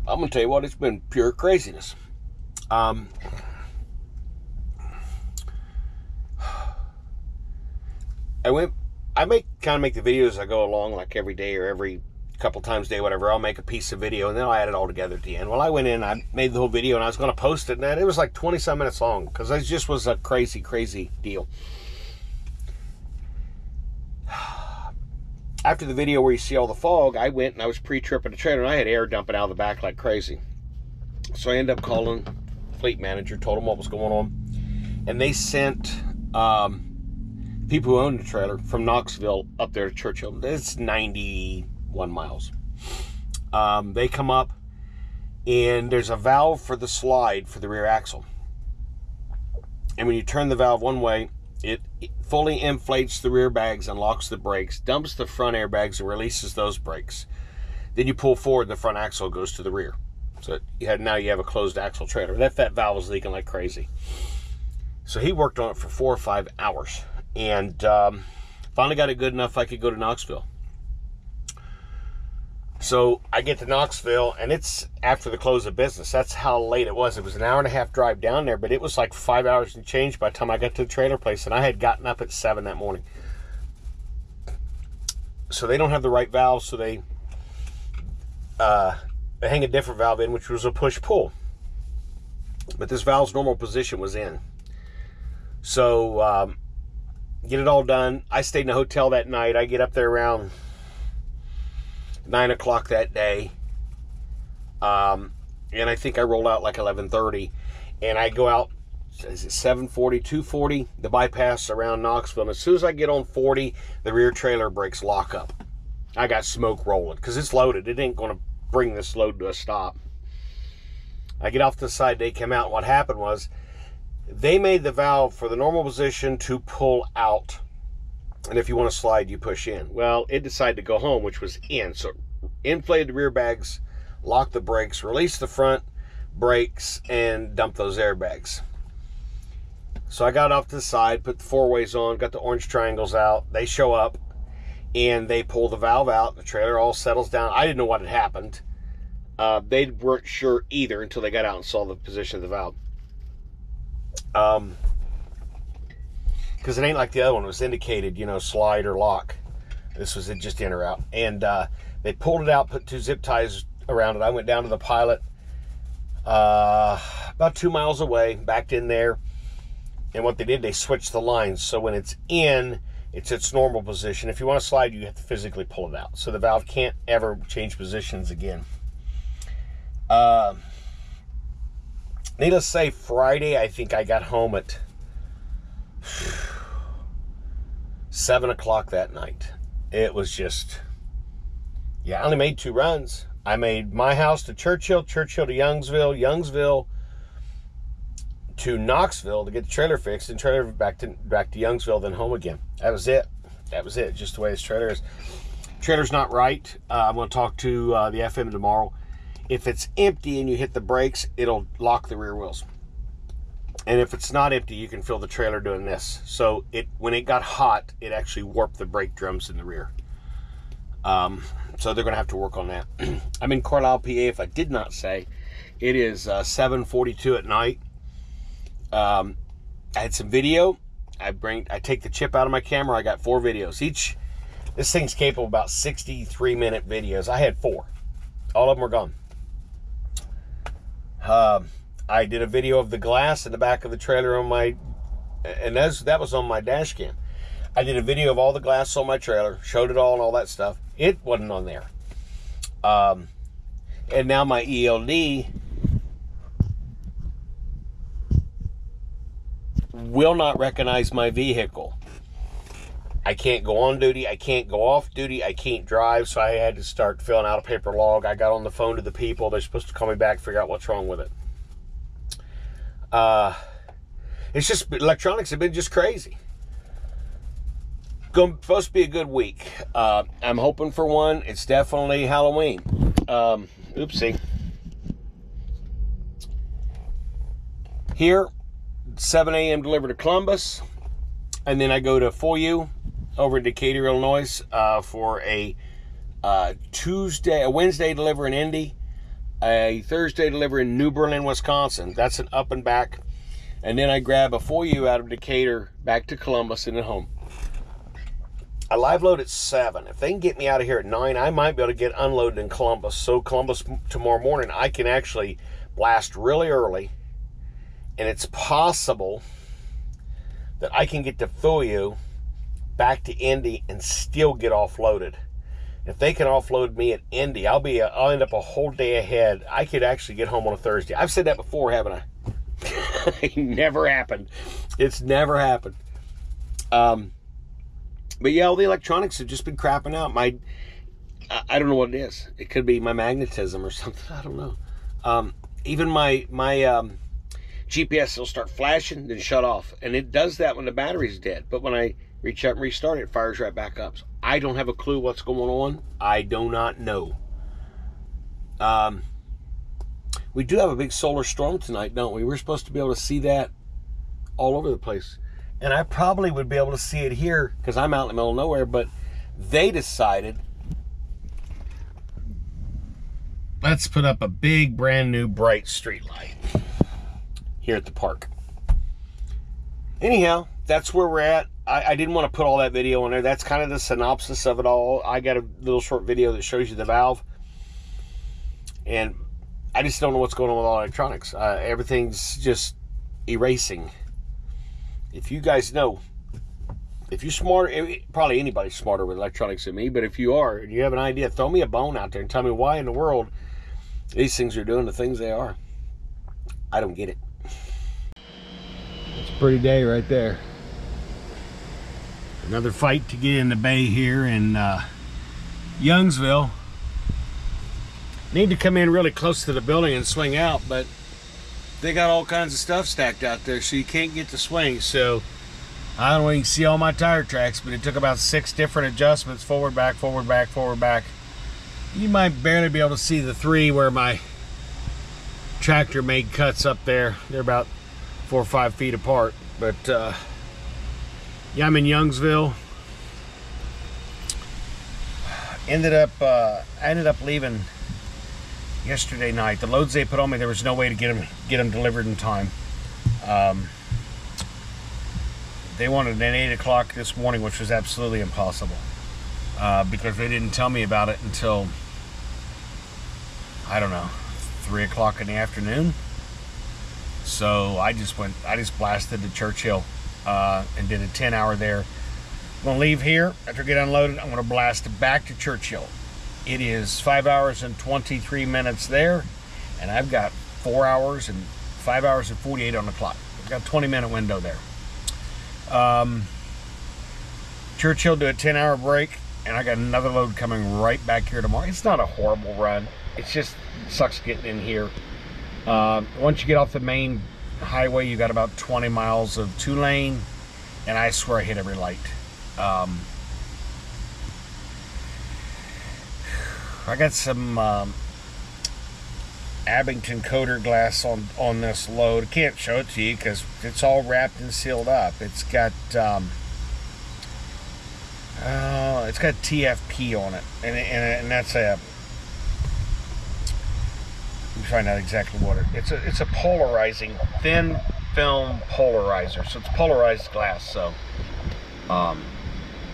I'm going to tell you what, it's been pure craziness. I kind of make the videos as I go along, like every day or every couple times a day, whatever. I'll make a piece of video and then I'll add it all together at the end. Well, I went in, I made the whole video and I was going to post it, and it was like 20-some minutes long because it just was a crazy deal. After the video where you see all the fog, I went and I was pre-tripping the trailer and I had air dumping out of the back like crazy. So I ended up calling the fleet manager, told him what was going on, and they sent people who own the trailer from Knoxville up there to Churchill. It's 91 miles. They come up and there's a valve for the slide for the rear axle. And when you turn the valve one way, it fully inflates the rear bags, unlocks the brakes, dumps the front airbags, and releases those brakes. Then you pull forward and the front axle goes to the rear. So now you have a closed axle trailer. That valve was leaking like crazy. So he worked on it for 4 or 5 hours. And finally got it good enough I could go to Knoxville. So I get to Knoxville, and it's after the close of business. That's how late it was. It was an hour-and-a-half drive down there, but it was like 5 hours and change by the time I got to the trailer place, and I had gotten up at 7 that morning. So they don't have the right valve, so they hang a different valve in, which was a push-pull. But this valve's normal position was in. So get it all done. I stayed in a hotel that night. I get up there around 9 o'clock that day, and I think I rolled out like 11:30, and I go out, is it 740, 240, the bypass around Knoxville, and as soon as I get on 40, the rear trailer brakes lock up. I got smoke rolling, because it's loaded. It ain't going to bring this load to a stop. I get off to the side, they come out, and what happened was, they made the valve for the normal position to pull out. And if you want to slide, you push in. Well, it decided to go home, which was in. So inflated the rear bags, locked the brakes, released the front brakes, and dumped those airbags. So I got off to the side, put the four-ways on, got the orange triangles out. They show up, and they pull the valve out. The trailer all settles down. I didn't know what had happened. They weren't sure either until they got out and saw the position of the valve. Because it ain't like the other one. It was indicated, slide or lock. This was just in or out. And they pulled it out, put 2 zip ties around it. I went down to the pilot about 2 miles away, backed in there. And what they did, they switched the lines. So when it's in, it's its normal position. If you want to slide, you have to physically pull it out. So the valve can't ever change positions again. Needless to say, Friday, I think I got home at 7 o'clock that night. It was just, I only made 2 runs. I made my house to Churchill, Churchill to Youngsville, Youngsville to Knoxville to get the trailer fixed, and trailer back to Youngsville, then home again. That was it. Just the way this trailer is. Trailer's not right. I'm going to talk to the FM tomorrow. If it's empty and you hit the brakes, it'll lock the rear wheels. And if it's not empty, you can feel the trailer doing this. So when it got hot, it actually warped the brake drums in the rear. So they're going to have to work on that. I'm in Carlisle, PA, if I did not say. It is 7:42 at night. I had some video. I take the chip out of my camera. I got 4 videos. This thing's capable of about 63-minute videos. I had 4. All of them are gone. I did a video of the glass in the back of the trailer and that was on my dash cam. I did a video of all the glass on my trailer, showed it all and all that stuff. It wasn't on there. And now my ELD will not recognize my vehicle. I can't go on duty. I can't go off duty. I can't drive. So I had to start filling out a paper log. I got on the phone to the people. They're supposed to call me back, figure out what's wrong with it. It's just, electronics have been just crazy. Supposed to be a good week. I'm hoping for one. It's definitely Halloween. Oopsie. Here, 7 a.m. deliver to Columbus. And then I go to FOIU over in Decatur, Illinois, for a Wednesday deliver in Indy. a Thursday delivery in New Berlin, Wisconsin. That's an up and back. And then I grab a 4U out of Decatur back to Columbus and then home. I live load at 7. If they can get me out of here at 9, I might be able to get unloaded in Columbus. So Columbus tomorrow morning, I can actually blast really early. And it's possible that I can get to 4U back to Indy and still get offloaded. If they can offload me at Indy, I'll end up a whole day ahead. I could actually get home on a Thursday. I've said that before, haven't I? It never happened. It's never happened. But yeah, all the electronics have just been crapping out. I don't know what it is. It could be my magnetism or something. I don't know. Even my GPS will start flashing, then shut off. And it does that when the battery's dead. But when I reach out and restart it, it fires right back up. So I don't have a clue what's going on. I do not know. We do have a big solar storm tonight, don't we? We're supposed to be able to see that all over the place. And I probably would be able to see it here because I'm out in the middle of nowhere, but they decided, let's put up a big brand new bright street light here at the park. Anyhow, that's where we're at. I didn't want to put all that video on there. That's kind of the synopsis of it all. I got a little short video that shows you the valve. And I just don't know what's going on with all electronics. Everything's just erasing. If you guys know, if you're smart, probably anybody's smarter with electronics than me, but if you are, and you have an idea, throw me a bone out there and tell me why in the world these things are doing the things they are. I don't get it. It's a pretty day right there. Another fight to get in the bay here in Youngsville. Need to come in really close to the building and swing out, but they got all kinds of stuff stacked out there, so you can't get to swing. So I don't know if you can see all my tire tracks, but it took about 6 different adjustments: forward, back, forward, back, forward, back. You might barely be able to see the 3 where my tractor made cuts up there. They're about 4 or 5 feet apart. But yeah, I'm in Youngsville. I ended up leaving yesterday night. The loads they put on me, there was no way to get them delivered in time. They wanted an 8 o'clock this morning, which was absolutely impossible because they didn't tell me about it until, I don't know, 3 o'clock in the afternoon. So I just blasted to Churchill and did a 10-hour there. I'm gonna leave here after I get unloaded. I'm gonna blast back to Churchill. It is 5 hours and 23 minutes there, and I've got 4 hours and 5 hours and 48 on the clock. I've got a 20-minute window there. Churchill, do a 10-hour break, and I got another load coming right back here tomorrow. It's not a horrible run. It's just, it sucks getting in here. Once you get off the main highway, you got about 20 miles of 2-lane, and I swear I hit every light. I got some Abington coater glass on this load. I can't show it to you because it's all wrapped and sealed up. It's got TFP on it, and that's a. Let me find out exactly what it's a polarizing thin film polarizer. So it's polarized glass. So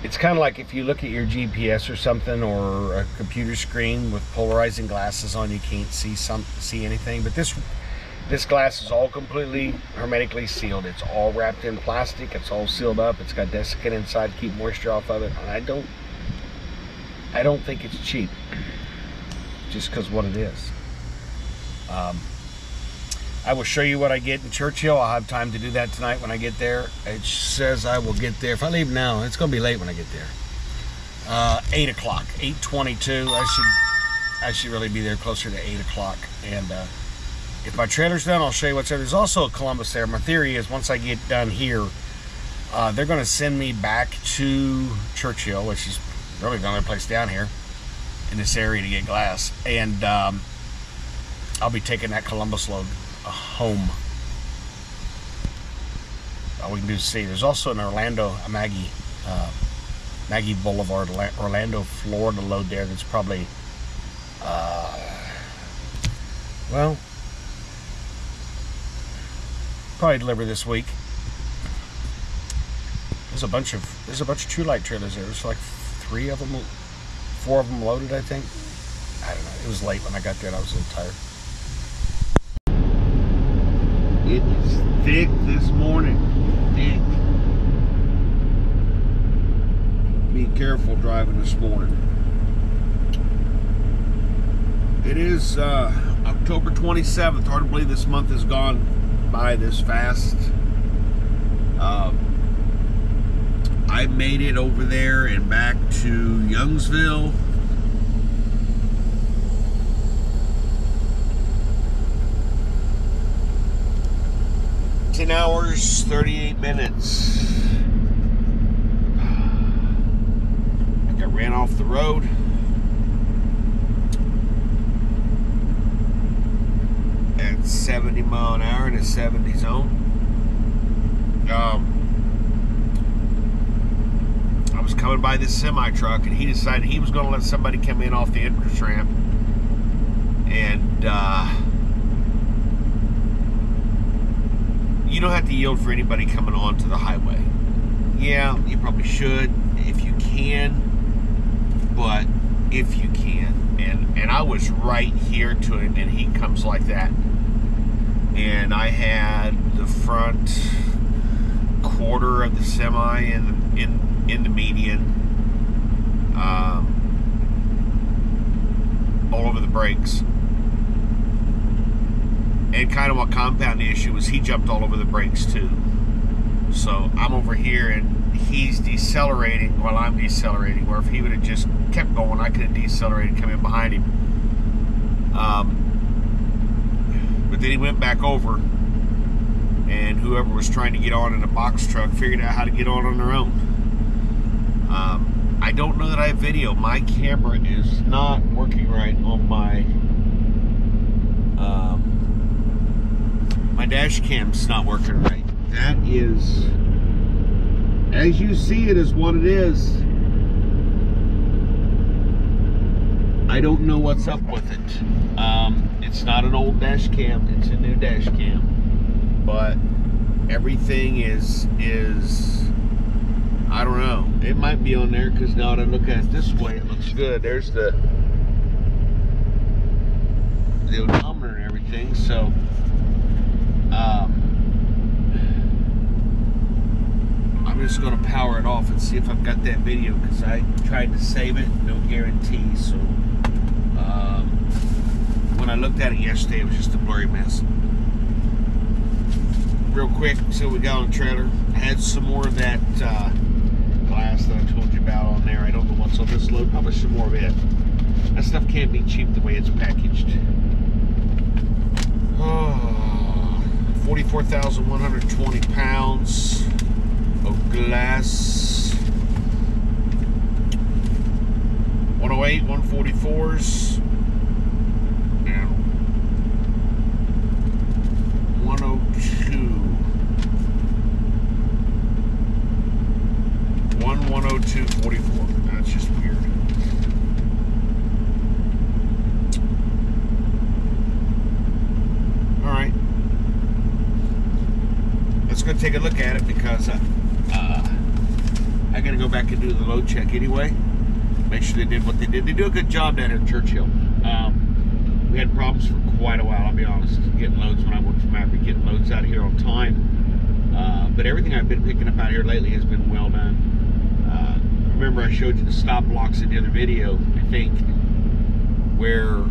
it's kind of like if you look at your GPS or something, or a computer screen with polarizing glasses on, you can't see anything. But this glass is all completely hermetically sealed. It's all wrapped in plastic. It's all sealed up. It's got desiccant inside to keep moisture off of it. And I don't think it's cheap, just because what it is. I will show you what I get in Churchill. I'll have time to do that tonight when I get there. It says I will get there. If I leave now, it's going to be late when I get there. 8 o'clock, 8:22. I should really be there closer to 8 o'clock. And if my trailer's done, I'll show you what's there. There's also a Columbus there. My theory is once I get done here, they're going to send me back to Churchill, which is really the only place down here in this area to get glass. And I'll be taking that Columbus load home. All we can do is see. There's also an Orlando, Maggie Boulevard, Orlando, Florida load there that's probably Well, probably deliver this week. There's a bunch of True Light trailers there. There's like 4 of them loaded, I think. I don't know. It was late when I got there and I was a little tired. It is thick this morning. Thick. Be careful driving this morning. It is October 27th. Hard to believe this month has gone by this fast. I made it over there and back to Youngsville. $10 hours, 38 minutes. I got ran off the road. At 70 mile an hour in a 70 zone. I was coming by this semi truck and he decided he was going to let somebody come in off the entrance ramp, and you don't have to yield for anybody coming onto the highway. Yeah, you probably should if you can, but if you can. And I was right here to him and he comes like that. And I had the front quarter of the semi in the median, all over the brakes. And kind of what compounded the issue was he jumped all over the brakes too. So I'm over here and he's decelerating while I'm decelerating, where if he would have just kept going, I could have decelerated and come in behind him. But then he went back over, and whoever was trying to get on in a box truck figured out how to get on their own. I don't know that I have video. My camera is not working right on my my dash cam's not working right. That is, as you see it, is what it is. I don't know what's up with it. It's not an old dash cam, it's a new dash cam. But everything is I don't know. It might be on there because now that I look at it this way, it looks good. There's the odometer and everything. So I'm just going to power it off and see if I've got that video, because I tried to save it. No guarantee. So when I looked at it yesterday, it was just a blurry mess. Real quick, see what we got on the trailer. I had some more of that glass that I told you about on there. I don't know what's on this load. Probably some more of it. That stuff can't be cheap the way it's packaged. 44,120 pounds of glass. 108, 144s. And 102. 102.44. That's just weird. Alright. Let's go take a look at it, because I gotta go back and do the load check anyway. Make sure they did what they did. They do a good job down here at Churchill. We had problems for quite a while, I'll be honest, getting loads when I worked for Maverick, getting loads out of here on time. But everything I've been picking up out here lately has been well done. Remember I showed you the stop blocks in the other video, I think, where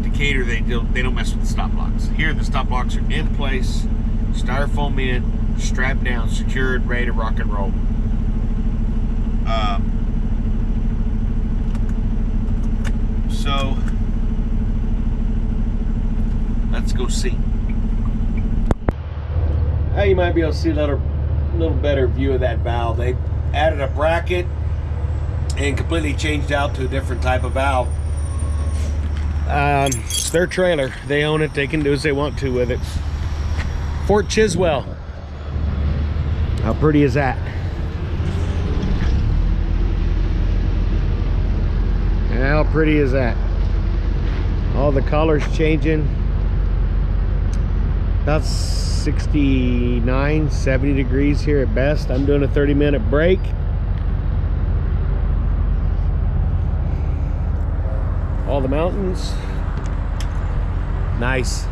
Decatur, they don't mess with the stop blocks. Here the stop blocks are in place, styrofoam in, strapped down, secured, ready to rock and roll. So let's go see. Now you might be able to see a little better view of that valve. They added a bracket and completely changed out to a different type of valve. It's their trailer. They own it. They can do as they want to with it. Fort Chiswell. How pretty is that? How pretty is that? all the colors changing. About 69, 70 degrees here at best. I'm doing a 30-minute break. All the mountains. Nice.